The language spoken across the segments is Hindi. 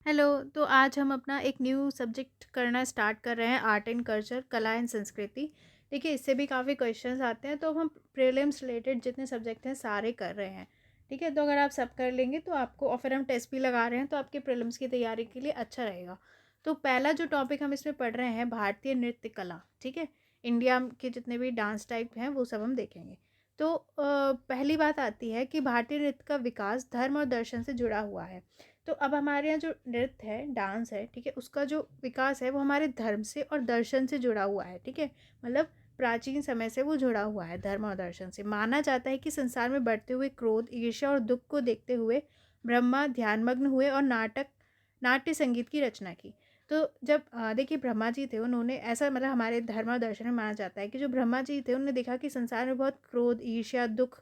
हेलो। तो आज हम अपना एक न्यू सब्जेक्ट करना स्टार्ट कर रहे हैं, आर्ट एंड कल्चर, कला एंड संस्कृति। देखिए, इससे भी काफ़ी क्वेश्चंस आते हैं, तो अब हम प्रीलिम्स रिलेटेड जितने सब्जेक्ट हैं सारे कर रहे हैं। ठीक है, तो अगर आप सब कर लेंगे तो आपको, और फिर हम टेस्ट भी लगा रहे हैं, तो आपके प्रीलिम्स की तैयारी के लिए अच्छा रहेगा। तो पहला जो टॉपिक हम इसमें पढ़ रहे हैं, भारतीय नृत्य कला। ठीक है, इंडिया के जितने भी डांस टाइप हैं वो सब हम देखेंगे। तो पहली बात आती है कि भारतीय नृत्य का विकास धर्म और दर्शन से जुड़ा हुआ है। तो अब हमारे यहाँ जो नृत्य है, डांस है, ठीक है, उसका जो विकास है वो हमारे धर्म से और दर्शन से जुड़ा हुआ है। ठीक है, मतलब प्राचीन समय से वो जुड़ा हुआ है धर्म और दर्शन से। माना जाता है कि संसार में बढ़ते हुए क्रोध, ईर्ष्या और दुख को देखते हुए ब्रह्मा ध्यानमग्न हुए और नाट्य संगीत की रचना की। तो जब देखिए, ब्रह्मा जी थे, उन्होंने ऐसा, मतलब हमारे धर्म और दर्शन में माना जाता है कि जो ब्रह्मा जी थे उन्होंने देखा कि संसार में बहुत क्रोध, ईर्ष्या, दुख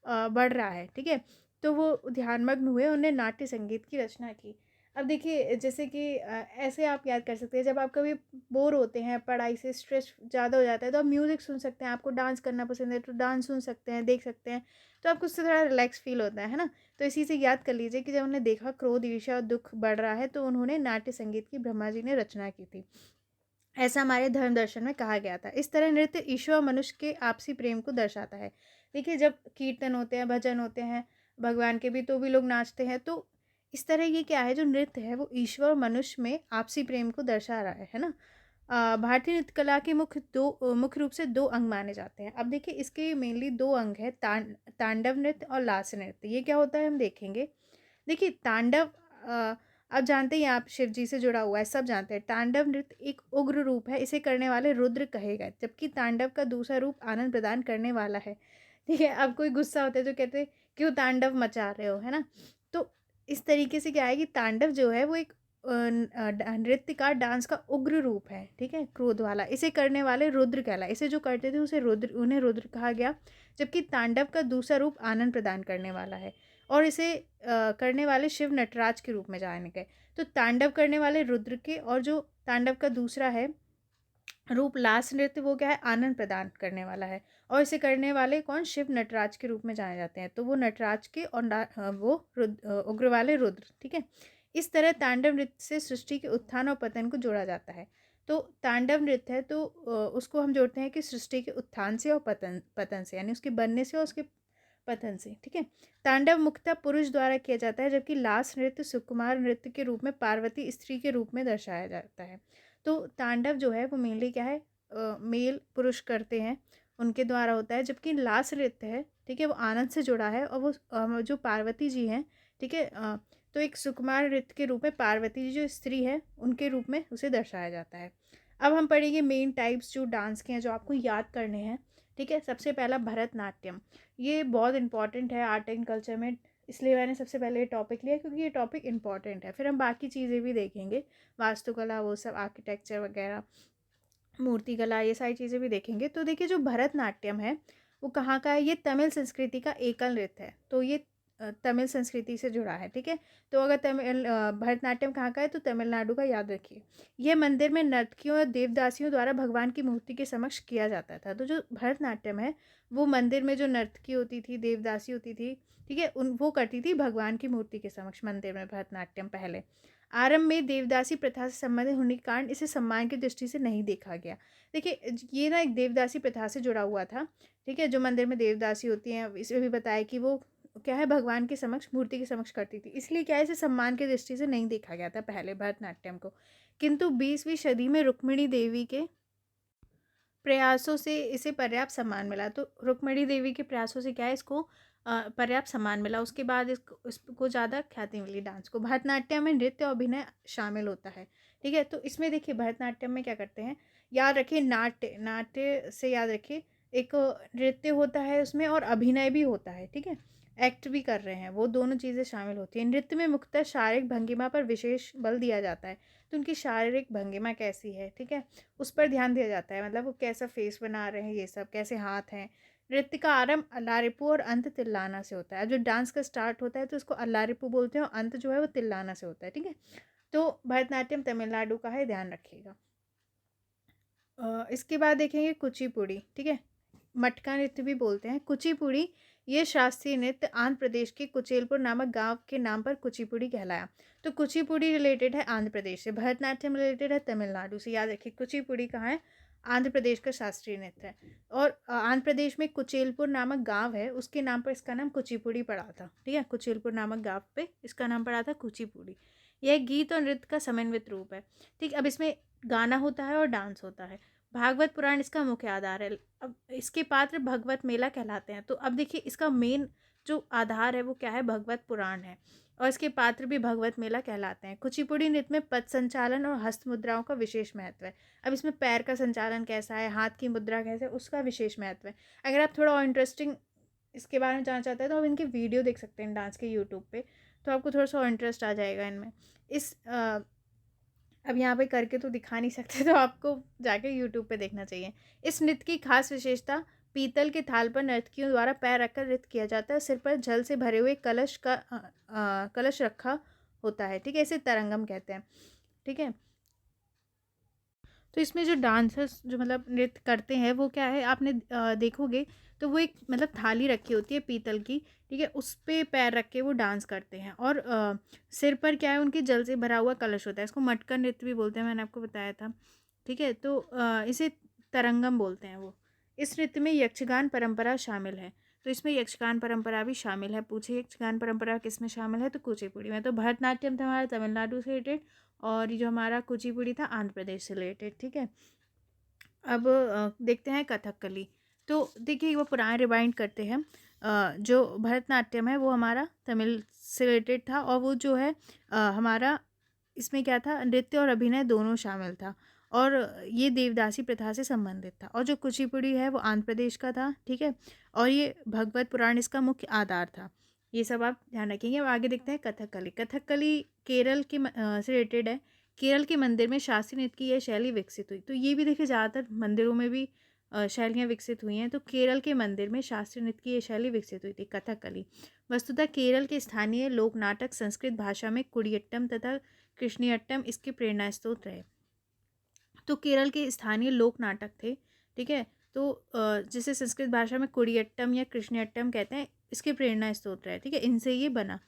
बढ़ रहा है। ठीक है, तो वो ध्यानमग्न हुए, उन्होंने नाट्य संगीत की रचना की। अब देखिए, जैसे कि ऐसे आप याद कर सकते हैं, जब आप कभी बोर होते हैं, पढ़ाई से स्ट्रेस ज़्यादा हो जाता है, तो आप म्यूज़िक सुन सकते हैं। आपको डांस करना पसंद है तो डांस सुन सकते हैं, देख सकते हैं, तो आपको उससे थोड़ा रिलैक्स फील होता है ना। तो इसी से याद कर लीजिए कि जब उन्होंने देखा क्रोध, ईर्ष्या और दुख बढ़ रहा है, तो उन्होंने नाट्य संगीत की ब्रह्मा जी ने रचना की थी। ऐसा हमारे धर्म दर्शन में कहा गया था। इस तरह नृत्य ईश्वर और मनुष्य के आपसी प्रेम को दर्शाता है। देखिए, जब कीर्तन होते हैं, भजन होते हैं भगवान के भी, तो भी लोग नाचते हैं। तो इस तरह ये क्या है, जो नृत्य है वो ईश्वर और मनुष्य में आपसी प्रेम को दर्शा रहा है ना। भारतीय नृत्य कला के मुख्य रूप से दो अंग माने जाते हैं। अब देखिए, इसके मेनली दो अंग है, तांडव नृत्य और लास्य नृत्य। ये क्या होता है हम देखेंगे। देखिए, तांडव, आप जानते हैं, आप शिव जी से जुड़ा हुआ है, सब जानते हैं। तांडव नृत्य एक उग्र रूप है, इसे करने वाले रुद्र कहे गए, जबकि तांडव का दूसरा रूप आनंद प्रदान करने वाला है। ठीक है, अब कोई गुस्सा होता है तो कहते हैं क्यों तांडव मचा रहे हो, है ना। तो इस तरीके से क्या है कि तांडव जो है वो एक नृत्य का, डांस का उग्र रूप है। ठीक है, क्रोध वाला, इसे करने वाले रुद्र कहलाए। इसे जो करते थे उसे रुद्र, उन्हें रुद्र कहा गया। जबकि तांडव का दूसरा रूप आनंद प्रदान करने वाला है, और इसे करने वाले शिव नटराज के रूप में जाने गए। तो तांडव करने वाले रुद्र के, और जो तांडव का दूसरा है रूप लास्य नृत्य, वो क्या है, आनंद प्रदान करने वाला है। और इसे करने वाले कौन, शिव नटराज के रूप में जाने जाते हैं। तो वो नटराज के, और वो उग्र वाले रुद्र। ठीक है, इस तरह तांडव नृत्य से सृष्टि के उत्थान और पतन को जोड़ा जाता है। तो तांडव नृत्य है तो उसको हम जोड़ते हैं कि सृष्टि के उत्थान से और पतन पतन से, यानी उसके बनने से और उसके पतन से। ठीक है, तांडव मुख्यतः पुरुष द्वारा किया जाता है, जबकि लास नृत्य सुकुमार नृत्य के रूप में पार्वती स्त्री के रूप में दर्शाया जाता है। तो तांडव जो है वो मेनली क्या है, मेल पुरुष करते हैं, उनके द्वारा होता है। जबकि लास नृत्य है, ठीक है, वो आनंद से जुड़ा है, और वो जो पार्वती जी हैं, ठीक है, तो एक सुकुमार नृत्य के रूप में पार्वती जी जो स्त्री है उनके रूप में उसे दर्शाया जाता है। अब हम पढ़ेंगे मेन टाइप्स जो डांस के हैं, जो आपको याद करने हैं। ठीक है, सबसे पहला भरतनाट्यम। ये बहुत इंपॉर्टेंट है आर्ट एंड कल्चर में, इसलिए मैंने सबसे पहले ये टॉपिक लिया, क्योंकि ये टॉपिक इंपॉर्टेंट है। फिर हम बाकी चीज़ें भी देखेंगे, वास्तुकला, वो सब, आर्किटेक्चर वगैरह, मूर्तिकला, ये सारी चीज़ें भी देखेंगे। तो देखिए, जो भरतनाट्यम है वो कहाँ का है, ये तमिल संस्कृति का एकल नृत्य है। तो ये तमिल संस्कृति से जुड़ा है। ठीक है, तो अगर भरतनाट्यम कहाँ का है, तो तमिलनाडु का, याद रखिए। यह मंदिर में नर्तकियों और देवदासियों द्वारा भगवान की मूर्ति के समक्ष किया जाता था। तो जो भरतनाट्यम है वो मंदिर में जो नर्तकी होती थी, देवदासी होती थी, ठीक है, वो करती थी भगवान की मूर्ति के समक्ष मंदिर में भरतनाट्यम। पहले आरंभ में देवदासी प्रथा से संबंधित होने के कारण इसे सम्मान की दृष्टि से नहीं देखा गया। देखिए, ये ना एक देवदासी प्रथा से जुड़ा हुआ था। ठीक है, जो मंदिर में देवदासी होती हैं, इसमें भी बताया कि वो क्या है, भगवान के समक्ष, मूर्ति के समक्ष करती थी, इसलिए क्या है, इसे सम्मान की दृष्टि से नहीं देखा गया था पहले भरतनाट्यम को। किंतु 20वीं सदी में रुक्मिणी देवी के प्रयासों से इसे पर्याप्त सम्मान मिला। तो रुक्मिणी देवी के प्रयासों से क्या है, इसको पर्याप्त सम्मान मिला। उसके बाद इसको ज़्यादा ख्याति मिली डांस को। भरतनाट्यम में नृत्य और अभिनय शामिल होता है। ठीक है, तो इसमें देखिए भरतनाट्यम में क्या करते हैं, याद रखिए, नाट्य, नाट्य से याद रखिए, एक नृत्य होता है उसमें, और अभिनय भी होता है। ठीक है, एक्ट भी कर रहे हैं, वो दोनों चीज़ें शामिल होती हैं। नृत्य में मुख्यतः शारीरिक भंगिमा पर विशेष बल दिया जाता है। तो उनकी शारीरिक भंगिमा कैसी है, ठीक है, उस पर ध्यान दिया जाता है। मतलब वो कैसा फेस बना रहे हैं, ये सब, कैसे हाथ हैं। नृत्य का आरंभ अल्लारिपू और अंत तिल्लाना से होता है। जो डांस का स्टार्ट होता है तो उसको अल्लारिपू बोलते हैं, और अंत जो है वो तिल्लाना से होता है। ठीक है, तो भरतनाट्यम तमिलनाडु का है, ध्यान रखिएगा। इसके बाद देखेंगे कुचिपुड़ी। ठीक है, मटका नृत्य भी बोलते हैं। कुचिपुड़ी ये शास्त्रीय नृत्य आंध्र प्रदेश के कुचेलपुर नामक गांव के नाम पर कुचिपुड़ी कहलाया। तो कुचिपुड़ी रिलेटेड है आंध्र प्रदेश से, भरतनाट्यम रिलेटेड है तमिलनाडु से। याद रखिए कुचिपुड़ी कहाँ है, आंध्र प्रदेश का शास्त्रीय नृत्य है। और आंध्र प्रदेश में कुचेलपुर नामक गांव है, उसके नाम पर इसका नाम कुचिपुड़ी पड़ा था। ठीक है, कुचेलपुर नामक गांव पे इसका नाम पड़ा था कुचिपुड़ी। यह गीत और नृत्य का समन्वित रूप है। ठीक, अब इसमें गाना होता है और डांस होता है। भागवत पुराण इसका मुख्य आधार है। अब इसके पात्र भगवत मेला कहलाते हैं। तो अब देखिए इसका मेन जो आधार है वो क्या है, भगवत पुराण है, और इसके पात्र भी भगवत मेला कहलाते हैं। कुचिपुड़ी नृत्य में पद संचालन और हस्त मुद्राओं का विशेष महत्व है। अब इसमें पैर का संचालन कैसा है, हाथ की मुद्रा कैसे है, उसका विशेष महत्व है। अगर आप थोड़ा और इंटरेस्टिंग इसके बारे में जानना चाहते हैं तो आप इनके वीडियो देख सकते हैं डांस के यूट्यूब पे, तो आपको थोड़ा सा और इंटरेस्ट आ जाएगा इनमें। इस अब यहाँ पे करके तो दिखा नहीं सकते, तो आपको जाके यूट्यूब पे देखना चाहिए। इस नृत्य की खास विशेषता, पीतल के थाल पर नर्तकियों द्वारा पैर रखकर नृत्य किया जाता है। सिर पर जल से भरे हुए कलश रखा होता है। ठीक है, इसे तरंगम कहते हैं। ठीक है, तो इसमें जो डांसर्स जो मतलब नृत्य करते हैं वो क्या है, आपने देखोगे तो वो एक मतलब थाली रखी होती है पीतल की। ठीक है, उस पे पैर रख के वो डांस करते हैं, और सिर पर क्या है, उनके जल से भरा हुआ कलश होता है। इसको मटका नृत्य भी बोलते हैं, मैंने आपको बताया था। ठीक है, तो इसे तरंगम बोलते हैं वो। इस नृत्य में यक्षगान परंपरा शामिल है। तो इसमें यक्षगान परंपरा भी शामिल है। पूछे यक्षगान परंपरा किस में शामिल है, तो कुचिपुड़ी में। तो भरतनाट्यम था हमारा तमिलनाडु से रिलेटेड, और जो हमारा कुचिपुड़ी था आंध्र प्रदेश से रिलेटेड। ठीक है, अब देखते हैं कथकली। तो देखिए वो पुराने रिवाइंड करते हैं। जो भरतनाट्यम है वो हमारा तमिल से रिलेटेड था, और वो जो है हमारा इसमें क्या था, नृत्य और अभिनय दोनों शामिल था, और ये देवदासी प्रथा से संबंधित था। और जो कुचिपुड़ी है वो आंध्र प्रदेश का था। ठीक है, और ये भगवत पुराण इसका मुख्य आधार था। ये सब आप ध्यान रखेंगे। अब आगे देखते हैं कथकली। कथकली केरल के से रिलेटेड है। केरल के मंदिर में शास्त्रीय नृत्य की यह शैली विकसित हुई। तो ये भी देखिए ज़्यादातर मंदिरों में भी शैलियाँ विकसित हुई हैं। तो केरल के मंदिर में शास्त्रीय नृत्य की यह शैली विकसित हुई थी, कथकली। वस्तुतः केरल के स्थानीय लोक नाटक संस्कृत भाषा में कुडियट्टम तथा कृष्णियट्टम इसके प्रेरणा स्रोत रहे। तो केरल के स्थानीय लोक नाटक थे। ठीक है, तो जिसे संस्कृत भाषा में कुडियट्टम या कृष्णियट्टम कहते हैं, इसके प्रेरणा स्रोत रहे। ठीक है, इनसे ये बना।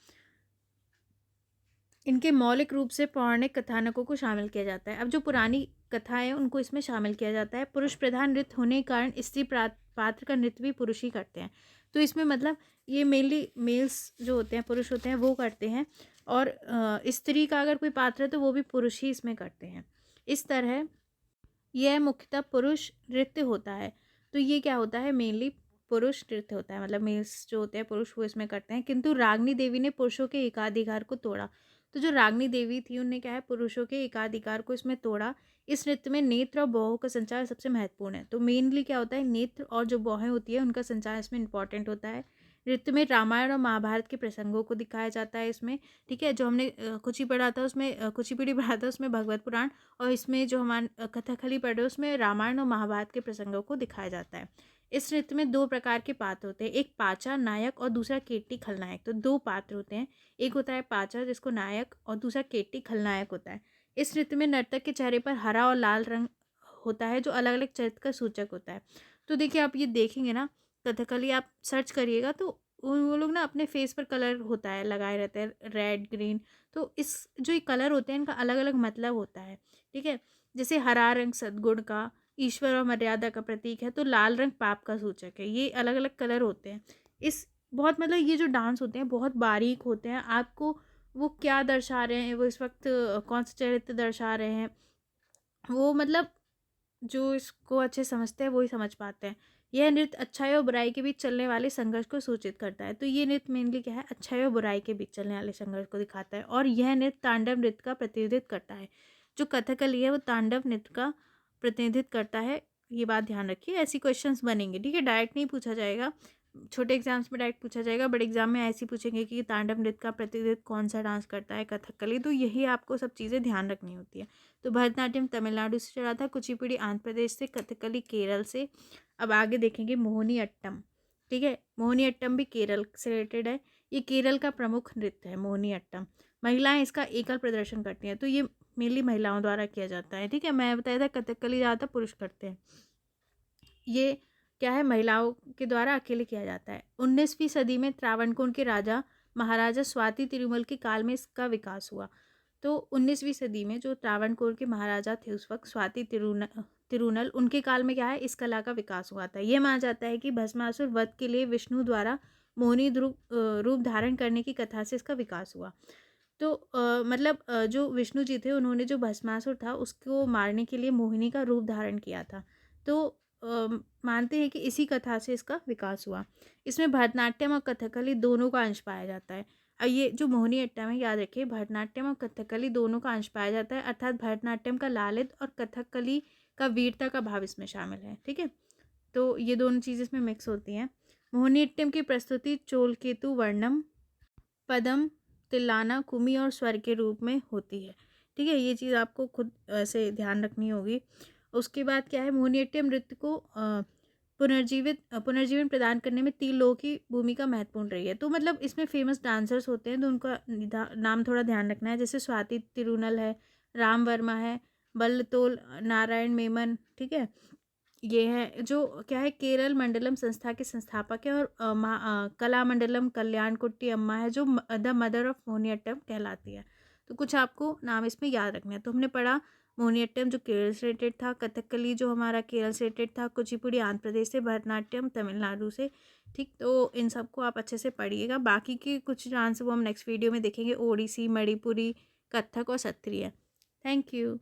इनके मौलिक रूप से पौराणिक कथानकों को शामिल किया जाता है। अब जो पुरानी कथाएं हैं उनको इसमें शामिल किया जाता है। पुरुष प्रधान नृत्य होने के कारण स्त्री पात्र का नृत्य भी पुरुष ही करते हैं। तो इसमें मतलब ये मेनली मेल्स जो होते हैं, पुरुष होते हैं, वो करते हैं, और स्त्री का अगर कोई पात्र है तो वो भी पुरुष ही इसमें करते हैं। इस तरह यह मुख्यतः पुरुष नृत्य होता है। तो ये क्या होता है, मेनली पुरुष नृत्य होता है, मतलब मेल्स जो होते हैं पुरुष वो इसमें करते हैं। किंतु रागनी देवी ने पुरुषों के एकाधिकार को तोड़ा। तो जो रागनी देवी थी उनने क्या है, पुरुषों के एकाधिकार को इसमें तोड़ा। इस नृत्य में नेत्र और बाहों का संचार सबसे महत्वपूर्ण है। तो मेनली क्या होता है, नेत्र और जो बाहें होती है उनका संचार इसमें इंपॉर्टेंट होता है। नृत्य में रामायण और महाभारत के प्रसंगों को दिखाया जाता है इसमें। ठीक है, जो हमने कुची पढ़ा था उसमें, कुचिपुड़ी पढ़ा था उसमें भगवत पुराण, और इसमें जो हमारे कथकली पढ़ रहे हैं उसमें रामायण और महाभारत के प्रसंगों को दिखाया जाता है। इस नृत्य में दो प्रकार के पात्र होते हैं, एक पाचा नायक और दूसरा केट्टी खलनायक। तो दो पात्र होते हैं, एक होता है पाचा जिसको नायक, और दूसरा केट्टी खलनायक होता है। इस नृत्य में नर्तक के चेहरे पर हरा और लाल रंग होता है जो अलग अलग चरित्र का सूचक होता है। तो देखिए आप ये देखेंगे ना, कथकली आप सर्च करिएगा तो वो लोग ना अपने फेस पर कलर होता है लगाए रहते हैं, रेड ग्रीन। तो इस जो ये कलर होते हैं इनका अलग अलग मतलब होता है। ठीक है, जैसे हरा रंग सद्गुण का, ईश्वर और मर्यादा का प्रतीक है, तो लाल रंग पाप का सूचक है। ये अलग अलग कलर होते हैं। इस बहुत मतलब ये जो डांस होते हैं बहुत बारीक होते हैं। आपको वो क्या दर्शा रहे हैं, वो इस वक्त कौन सा चरित्र दर्शा रहे हैं, वो मतलब जो इसको अच्छे समझते हैं वही समझ पाते हैं। यह नृत्य अच्छाई और बुराई के बीच चलने वाले संघर्ष को सूचित करता है। तो ये नृत्य मेनली क्या है, अच्छाई और बुराई के बीच चलने वाले संघर्ष को दिखाता है। और यह नृत्य तांडव नृत्य का प्रतिनिधित्व करता है। जो कथकली है वो तांडव नृत्य का प्रतिनिधित्व करता है। ये बात ध्यान रखिए, ऐसी क्वेश्चंस बनेंगे। ठीक है, डायरेक्ट नहीं पूछा जाएगा, छोटे एग्जाम्स में डायरेक्ट पूछा जाएगा, बड़े एग्जाम में ऐसे पूछेंगे कि तांडव नृत्य का प्रतिनिधित्व कौन सा डांस करता है, कथकली। तो यही आपको सब चीज़ें ध्यान रखनी होती है। तो भरतनाट्यम तमिलनाडु से चला था, कुचिपुड़ी आंध्र प्रदेश से, कथकली केरल से। अब आगे देखेंगे मोहिनी अट्टम। ठीक है, मोहिनी अट्टम भी केरल से रिलेटेड है। ये केरल का प्रमुख नृत्य है मोहिनी अट्टम। महिलाएं इसका एकल प्रदर्शन करती हैं। तो ये मेनली महिलाओं द्वारा किया जाता है। ठीक है, मैं बताया था कथकली ज़्यादातर पुरुष करते हैं। ये क्या है, महिलाओं के द्वारा अकेले किया जाता है। 19वीं सदी में त्रावणकोर के राजा महाराजा स्वाति तिरुमल के काल में इसका विकास हुआ। तो 19वीं सदी में जो त्रावणकोर के महाराजा थे उस वक्त स्वाति तिरुनल, उनके काल में क्या है, इस कला का विकास हुआ था। यह माना जाता है कि भस्मासुर वध के लिए विष्णु द्वारा मोहिनी रूप धारण करने की कथा से इसका विकास हुआ। तो मतलब जो विष्णु जी थे उन्होंने जो भस्मासुर था उसको मारने के लिए मोहिनी का रूप धारण किया था। तो मानते हैं कि इसी कथा से इसका विकास हुआ। इसमें भरतनाट्यम और कथकली दोनों का अंश पाया जाता है। और ये जो मोहिनी अट्टम है, याद रखिए, भरतनाट्यम और कथकली दोनों का अंश पाया जाता है, अर्थात भरतनाट्यम का लालित और कथकली का वीरता का भाव इसमें शामिल है। ठीक है, तो ये दोनों चीज़ इसमें मिक्स होती हैं। मोहिनीअट्टम की प्रस्तुति चोलकेतु वर्णम, पदम, तिल्लाना, कुमी और स्वर के रूप में होती है। ठीक है, ये चीज़ आपको खुद से ध्यान रखनी होगी। उसके बाद क्या है, मोहिनीअट्टम नृत्य को पुनर्जीवन प्रदान करने में 3 लोगों की भूमिका महत्वपूर्ण रही है। तो मतलब इसमें फेमस डांसर्स होते हैं तो उनका नाम थोड़ा ध्यान रखना है। जैसे स्वाति तिरुनल है, राम वर्मा है, बल्लतोल नारायण मेमन। ठीक है, ये है जो क्या है, केरल मंडलम संस्था के संस्थापक है। और कला मंडलम कल्याणकुट्टी अम्मा है जो द मदर ऑफ मोहिनीअट्टम कहलाती है। तो कुछ आपको नाम इसमें याद रखना है। तो हमने पढ़ा मोहिनीअट्टम जो केरल से रिलेटेड था, कथकली जो हमारा केरल से रिलेटेड था, कुचिपुड़ी आंध्र प्रदेश से, भरतनाट्यम तमिलनाडु से। ठीक, तो इन सबको आप अच्छे से पढ़िएगा। बाकी के कुछ डांस वो हम नेक्स्ट वीडियो में देखेंगे, ओडिसी, मणिपुरी, कथक और सत्रिय। Thank you.